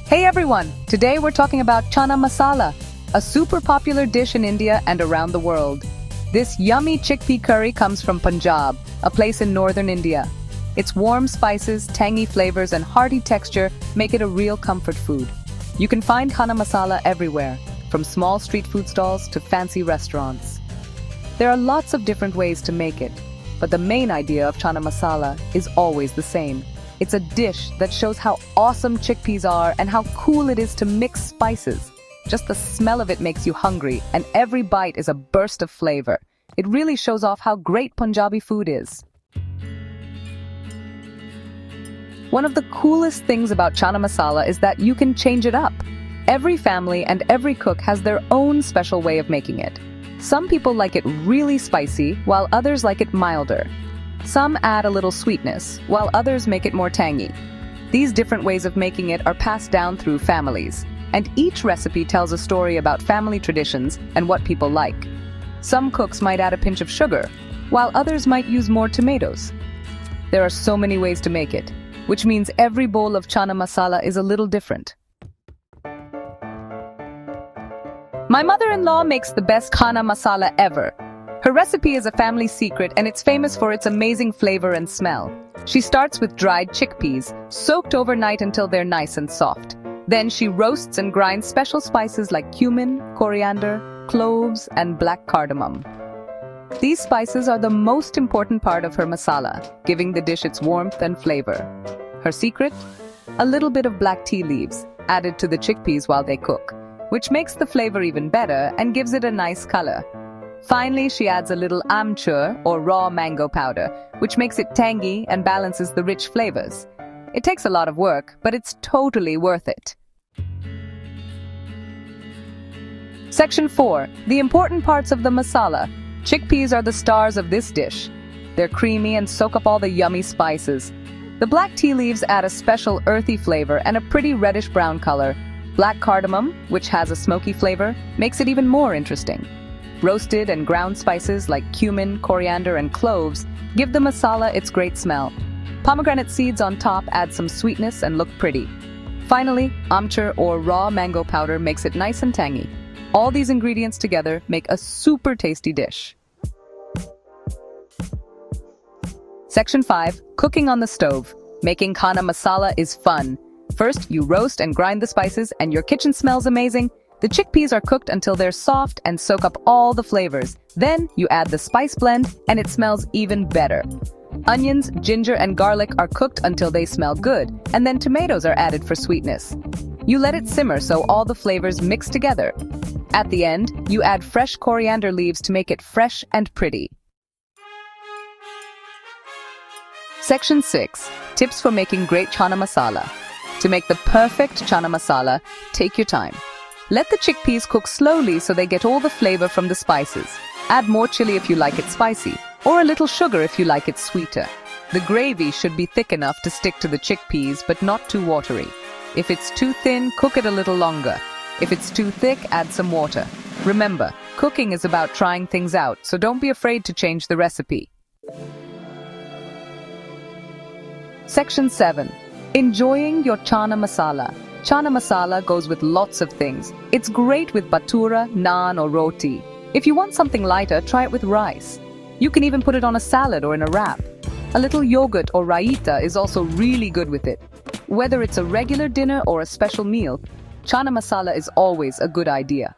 Hey everyone! Today we're talking about Chana Masala, a super popular dish in India and around the world. This yummy chickpea curry comes from Punjab, a place in northern India. Its warm spices, tangy flavors, and hearty texture make it a real comfort food. You can find Chana Masala everywhere, from small street food stalls to fancy restaurants. There are lots of different ways to make it, but the main idea of Chana Masala is always the same. It's a dish that shows how awesome chickpeas are and how cool it is to mix spices. Just the smell of it makes you hungry, and every bite is a burst of flavor. It really shows off how great Punjabi food is. One of the coolest things about Chana Masala is that you can change it up. Every family and every cook has their own special way of making it. Some people like it really spicy, while others like it milder. Some add a little sweetness, while others make it more tangy. These different ways of making it are passed down through families, and each recipe tells a story about family traditions and what people like. Some cooks might add a pinch of sugar, while others might use more tomatoes. There are so many ways to make it, which means every bowl of Chana Masala is a little different. My mother-in-law makes the best Chana Masala ever. Her recipe is a family secret and it's famous for its amazing flavor and smell. She starts with dried chickpeas, soaked overnight until they're nice and soft. Then she roasts and grinds special spices like cumin, coriander, cloves, and black cardamom. These spices are the most important part of her masala, giving the dish its warmth and flavor. Her secret? A little bit of black tea leaves, added to the chickpeas while they cook, which makes the flavor even better and gives it a nice color. Finally, she adds a little amchur or raw mango powder, which makes it tangy and balances the rich flavors. It takes a lot of work, but it's totally worth it. Section 4. The important parts of the masala. Chickpeas are the stars of this dish. They're creamy and soak up all the yummy spices. The black tea leaves add a special earthy flavor and a pretty reddish-brown color. Black cardamom, which has a smoky flavor, makes it even more interesting. Roasted and ground spices like cumin, coriander, and cloves give the masala its great smell. Pomegranate seeds on top add some sweetness and look pretty. Finally, amchur or raw mango powder makes it nice and tangy. All these ingredients together make a super tasty dish. Section 5. Cooking on the stove. Making Chana Masala is fun. First, you roast and grind the spices and your kitchen smells amazing. The chickpeas are cooked until they're soft and soak up all the flavors. Then you add the spice blend and it smells even better. Onions, ginger, and garlic are cooked until they smell good, and then tomatoes are added for sweetness. You let it simmer so all the flavors mix together. At the end, you add fresh coriander leaves to make it fresh and pretty. Section 6. Tips for making great Chana Masala. To make the perfect Chana Masala, take your time. Let the chickpeas cook slowly so they get all the flavor from the spices. Add more chili if you like it spicy, or a little sugar if you like it sweeter. The gravy should be thick enough to stick to the chickpeas, but not too watery. If it's too thin, cook it a little longer. If it's too thick, add some water. Remember, cooking is about trying things out, so don't be afraid to change the recipe. Section 7. Enjoying your Chana Masala. Chana Masala goes with lots of things. It's great with bhatura, naan, or roti. If you want something lighter, try it with rice. You can even put it on a salad or in a wrap. A little yogurt or raita is also really good with it. Whether it's a regular dinner or a special meal, Chana Masala is always a good idea.